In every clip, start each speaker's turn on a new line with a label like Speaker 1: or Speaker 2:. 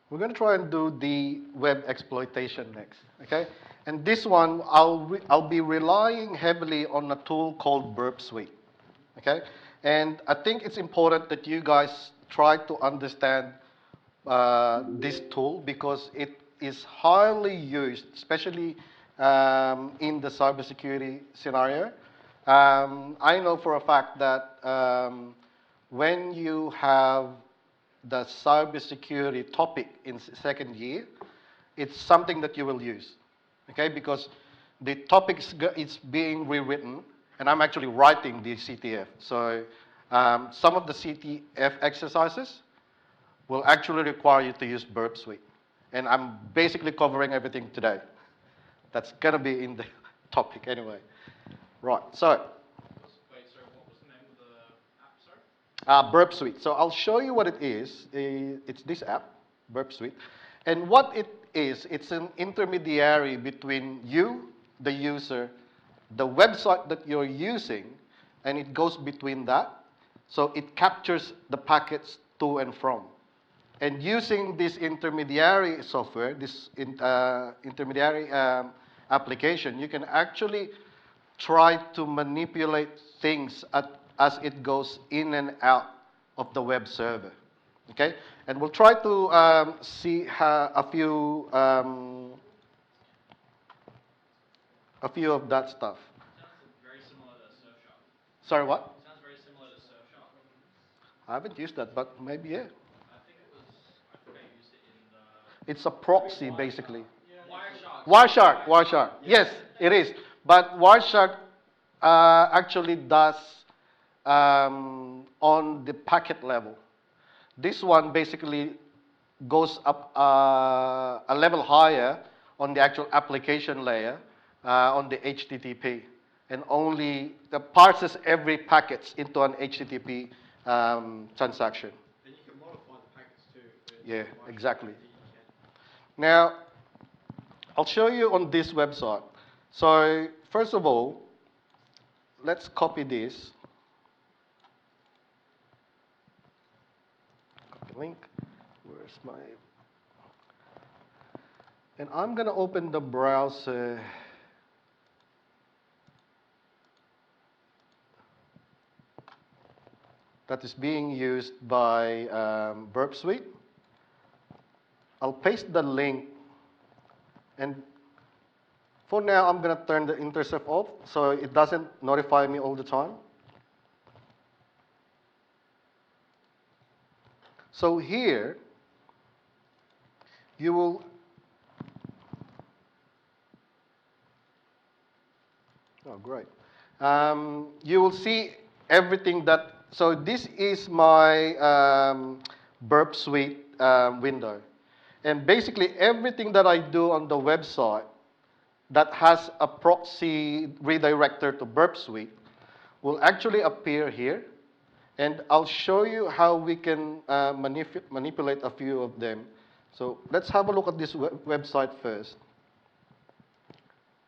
Speaker 1: We're going to try and do the web exploitation next, okay? And this one, I'll be relying heavily on a tool called Burp Suite, okay? And I think it's important that you guys try to understand this tool because it is highly used, especially in the cybersecurity scenario. I know for a fact that when you have the cybersecurity topic in second year, it's something that you will use, okay? Because the topic is being rewritten, and I'm actually writing the CTF. So some of the CTF exercises will actually require you to use Burp Suite. And I'm basically covering everything today. That's going to be in the topic anyway. Right, so.
Speaker 2: Wait, sorry, what was the name of the app, sorry?
Speaker 1: Burp Suite. So I'll show you what it is. It's this app, Burp Suite. And what it is, it's an intermediary between you, the user, the website that you're using, and it goes between that. So it captures the packets to and from. And using this intermediary software, this intermediary application, you can actually try to manipulate things as it goes in and out of the web server. Okay? And we'll try to see a few of that stuff.
Speaker 2: Sounds very similar to Surfshark.
Speaker 1: Sorry, what?
Speaker 2: Sounds very similar to Surfshark.
Speaker 1: I haven't used that, but maybe, yeah.
Speaker 2: I think it was, I think I used it in the...
Speaker 1: It's a proxy, basically.
Speaker 2: Wireshark.
Speaker 1: Wireshark. Yes, it is. But Wireshark actually does on the packet level. This one basically goes up a level higher on the actual application layer on the HTTP, and only parses every packet into an HTTP transaction.
Speaker 3: And you can modify the packets too.
Speaker 1: Yeah, exactly. Now, I'll show you on this website. So, first of all, let's copy this. Copy link. Where's my... And I'm going to open the browser. That is being used by Burp Suite. I'll paste the link, and for now I'm going to turn the intercept off so it doesn't notify me all the time. So here you will great. You will see everything that, so this is my Burp Suite window. And basically everything that I do on the website that has a proxy redirector to Burp Suite will actually appear here. And I'll show you how we can manipulate a few of them. So let's have a look at this website first.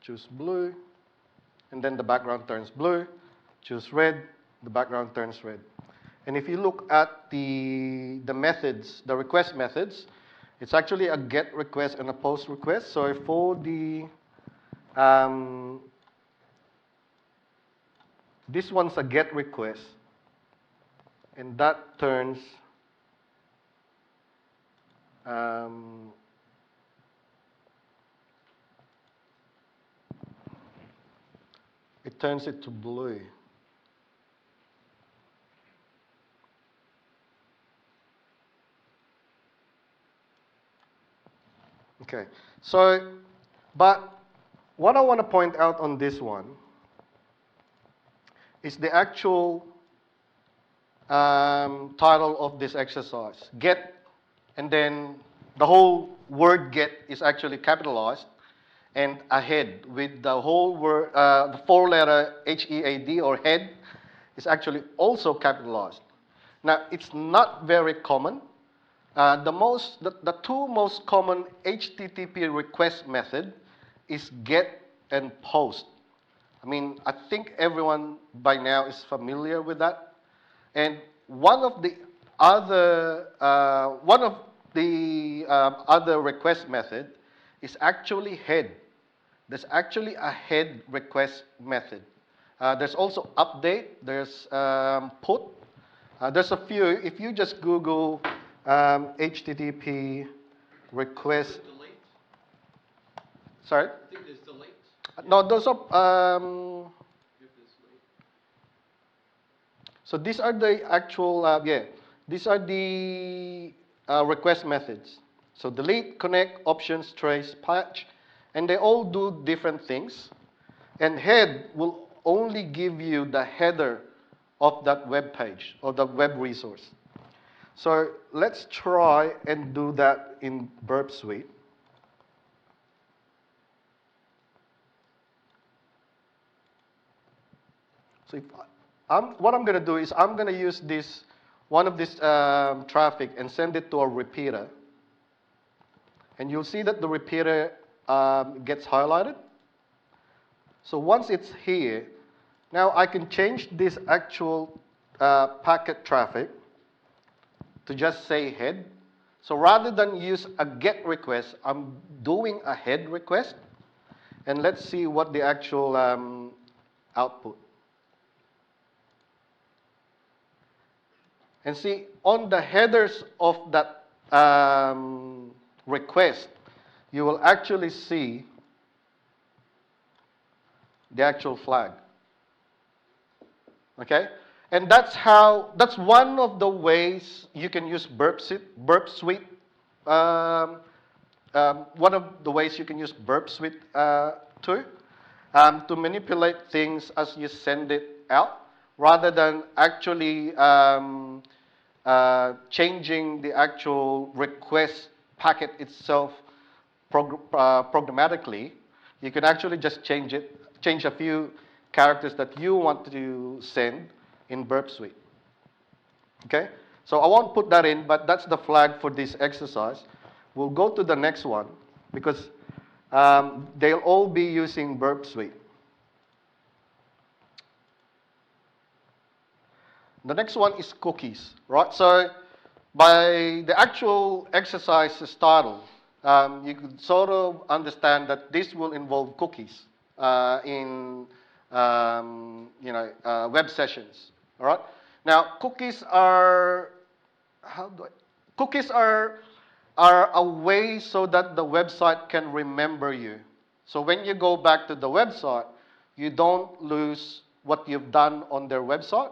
Speaker 1: Choose blue, and then the background turns blue. Choose red, the background turns red. And if you look at the methods, the request methods, it's actually a GET request and a POST request. So for the, this one's a GET request, and that turns it turns it to blue. Okay, so, but what I want to point out on this one is the actual title of this exercise. Get, and then the whole word get is actually capitalized, and ahead with the whole word, the four-letter HEAD or head is actually also capitalized. Now, it's not very common. The two most common HTTP request method is GET and POST. I mean, I think everyone by now is familiar with that. And one of the other, the other request method is actually head. There's actually a head request method. There's also update, there's put, there's a few. If you just Google HTTP request,
Speaker 3: Delete.
Speaker 1: sorry?
Speaker 3: I think there's delete.
Speaker 1: No, those are,
Speaker 3: If there's delete.
Speaker 1: so these are the actual, these are the request methods. So delete, connect, options, trace, patch, and they all do different things. And head will only give you the header of that web page or the web resource. So let's try and do that in Burp Suite. So if what I'm going to do is I'm going to use this one of this traffic and send it to a repeater. And you'll see that the repeater gets highlighted. So once it's here, now I can change this actual packet traffic to just say head. So rather than use a get request, I'm doing a head request. And let's see what the actual output. And see, on the headers of that request, you will actually see the actual flag. Okay? And that's one of the ways you can use Burp Suite. One of the ways you can use Burp Suite to manipulate things as you send it out, rather than actually changing the actual request packet itself programmatically. You can actually just change a few characters that you want to send in Burp Suite. Okay? So I won't put that in, but that's the flag for this exercise. We'll go to the next one because they'll all be using Burp Suite. The next one is cookies, right? So by the actual exercise title, you could sort of understand that this will involve cookies in web sessions. All right. Now cookies are a way so that the website can remember you. So when you go back to the website, you don't lose what you've done on their website.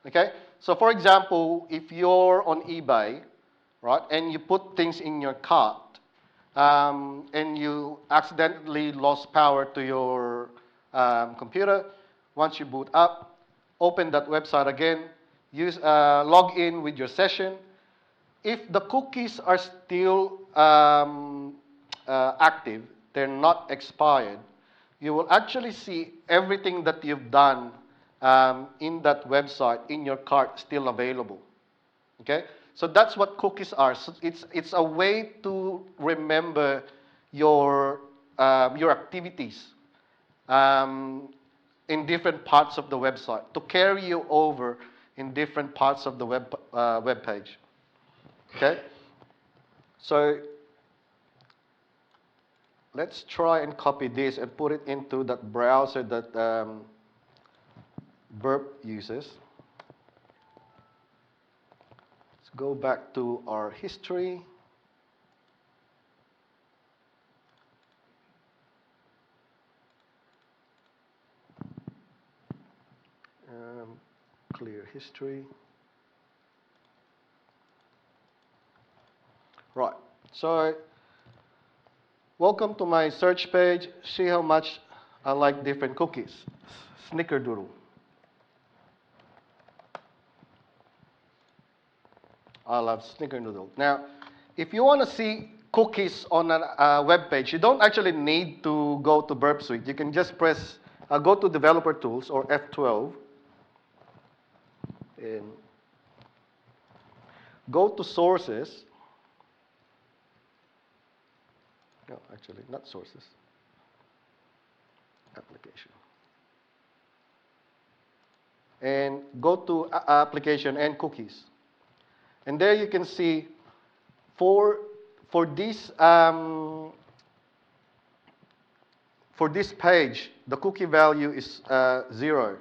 Speaker 1: Okay? So for example, if you're on eBay, right, and you put things in your cart, and you accidentally lost power to your computer, once you boot up, open that website again, log in with your session. If the cookies are still active, they're not expired, you will actually see everything that you've done in that website in your cart still available. Okay, so that's what cookies are. So it's a way to remember your activities in different parts of the website, to carry you over in different parts of the web page. Okay, so let's try and copy this and put it into that browser that Burp uses. Let's go back to our history. Clear history. Right, so welcome to my search page. See how much I like different cookies. Snickerdoodle. I love Snickerdoodle. Now, if you want to see cookies on a web page, you don't actually need to go to Burp Suite. You can just press, go to Developer Tools or F12, and go to Sources. No, actually, not Sources. Application. And go to Application and Cookies. And there you can see for this page, the cookie value is 0.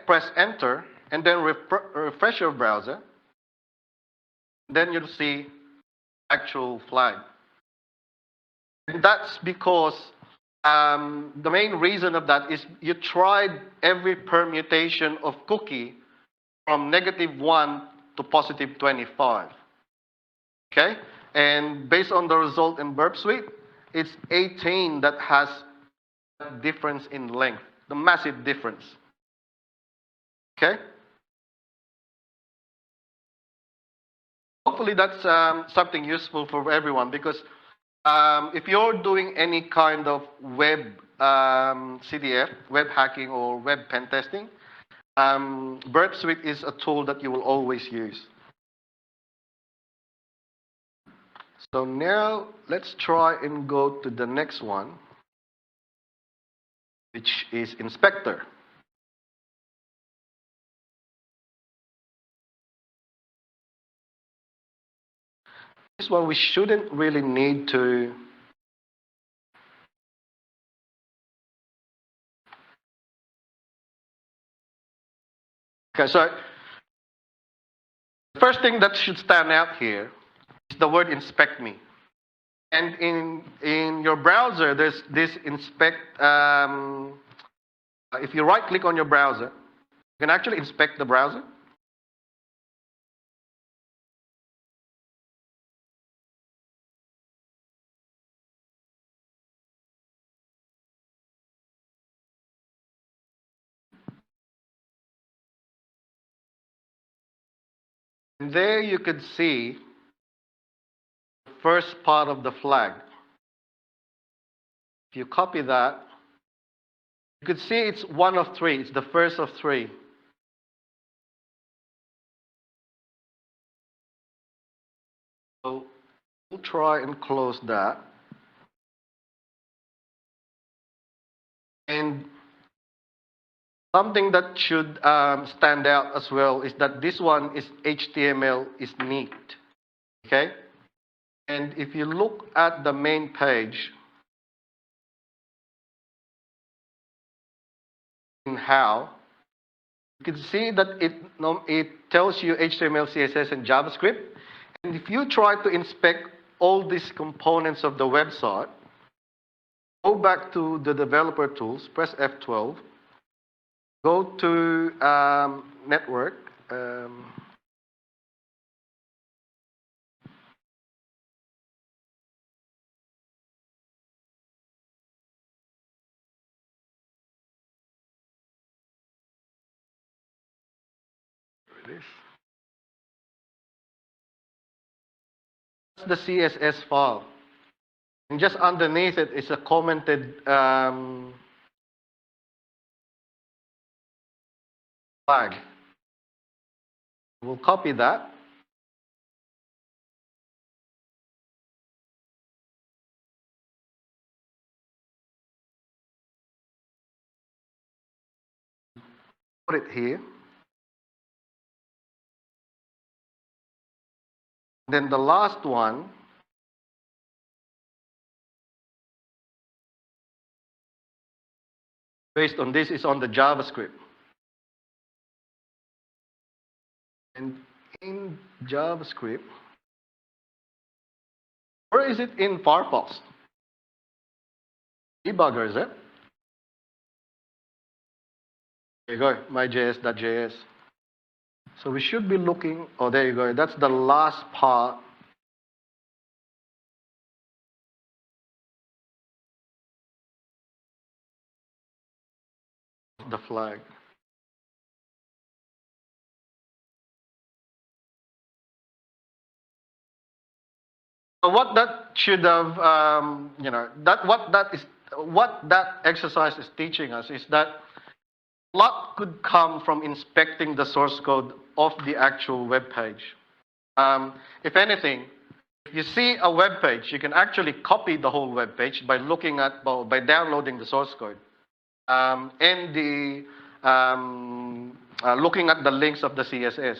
Speaker 1: Press enter and then refresh your browser. Then you'll see actual flag. And that's because the main reason of that is you tried every permutation of cookie from -1 to +25. Okay? And based on the result in Burp Suite, it's 18 that has that difference in length, the massive difference. Okay? Hopefully that's something useful for everyone, because if you're doing any kind of web CTF, web hacking or web pen testing, Burp Suite is a tool that you will always use. So now let's try and go to the next one, which is Inspector. This one we shouldn't really need to so the first thing that should stand out here is the word inspect me. And in your browser, there's this inspect. If you right click on your browser, you can actually inspect the browser. And there you could see the first part of the flag. If you copy that, you could see it's one of three. It's the first of three. So we'll try and close that. And something that should stand out as well is that this one is HTML is neat. Okay? And if you look at the main page, in how, you can see that it tells you HTML, CSS, and JavaScript. And if you try to inspect all these components of the website, go back to the developer tools, press F12, go to network, there it is. That's the CSS file. And just underneath it is a commented flag. We'll copy that. Put it here. Then the last one, based on this, is on the JavaScript. And in JavaScript, where is it in Firefox? Debugger, is it? There you go, myjs.js. So we should be looking, oh, there you go. That's the last part. Of the flag. So what that should have, what that exercise is teaching us is that a lot could come from inspecting the source code of the actual web page. If anything, if you see a web page, you can actually copy the whole web page by by downloading the source code and looking at the links of the CSS.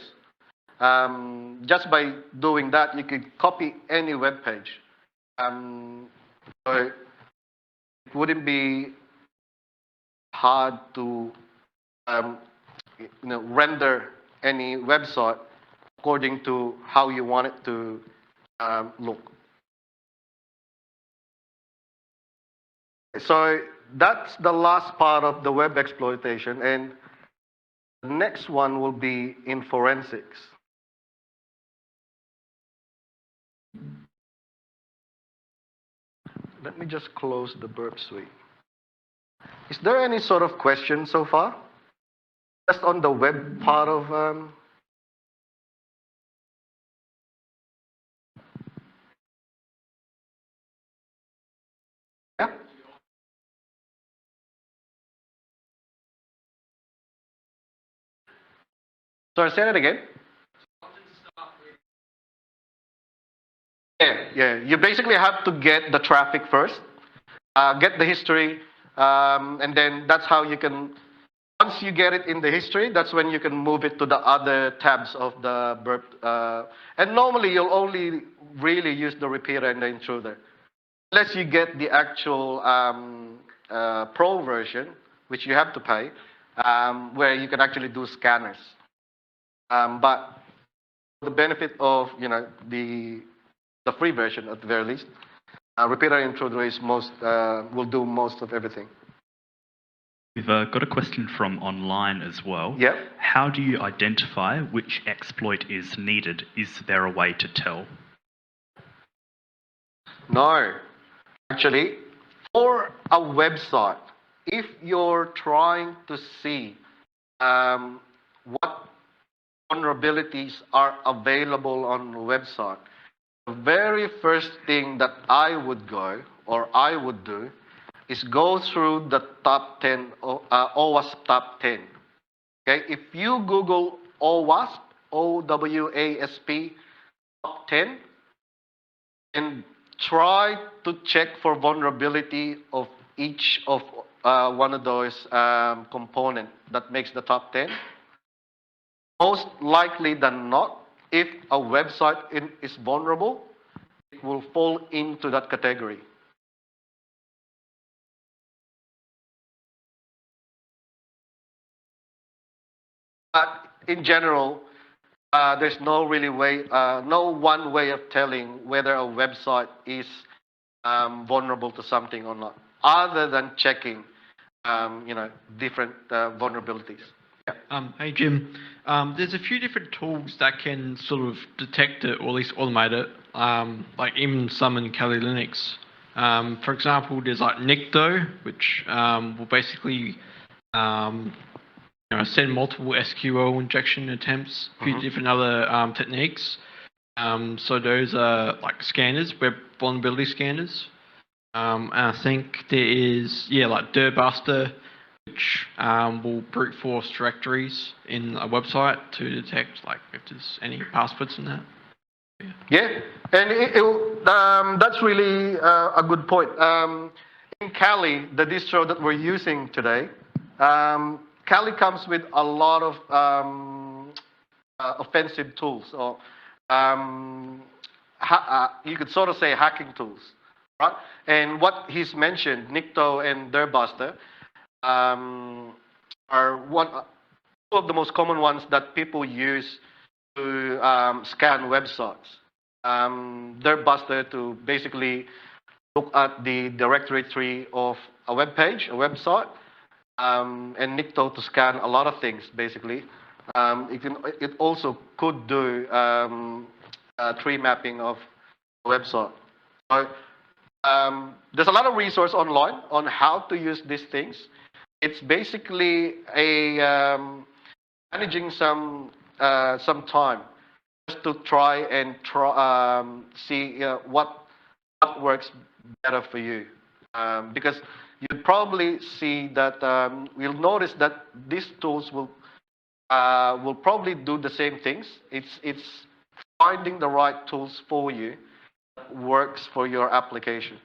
Speaker 1: Just by doing that, you could copy any web page. So it wouldn't be hard to render any website according to how you want it to look. So that's the last part of the web exploitation, and the next one will be in forensics. Let me just close the burp suite. Is there any sort of question so far? Just on the web part of yeah. Sorry, say that again. Yeah. You basically have to get the traffic first, get the history, and then that's how you can. Once you get it in the history, that's when you can move it to the other tabs of the burp. And normally, you'll only really use the repeater and the intruder, unless you get the actual pro version, which you have to pay, where you can actually do scanners. But the benefit of the free version at the very least, repeater intruder is will do most of everything.
Speaker 4: We've got a question from online as well.
Speaker 1: Yeah.
Speaker 4: How do you identify which exploit is needed? Is there a way to tell?
Speaker 1: No. Actually, for a website, if you're trying to see what vulnerabilities are available on the website, the very first thing that I would do is go through the top 10, OWASP top 10. Okay, if you Google OWASP, OWASP top 10, and try to check for vulnerability of each of one of those components that makes the top 10, most likely than not, if a website is vulnerable, it will fall into that category. But in general, there's no one way of telling whether a website is vulnerable to something or not, other than checking, different vulnerabilities. Yeah.
Speaker 3: Hey Jim, there's a few different tools that can sort of detect it or at least automate it, like even some in Kali Linux. For example, there's like Nikto, which will basically send multiple SQL injection attempts, a few different other techniques. So those are like scanners, web vulnerability scanners. And I think there is, like Dirbuster, which will brute force directories in a website to detect like if there's any passwords in that.
Speaker 1: Yeah, and that's really a good point. In Kali, the distro that we're using today, Kali comes with a lot of offensive tools, or you could sort of say hacking tools, right? And what he's mentioned, Nikto and Dirbuster, are two of the most common ones that people use to scan websites. Dirbuster to basically look at the directory tree of a web page, a website, and Nikto to scan a lot of things, basically. It also could do tree mapping of a website. So, there's a lot of resource online on how to use these things. It's basically managing some time just to try and see what works better for you, because you'll probably see that you'll notice that these tools will probably do the same things. It's finding the right tools for you works for your application.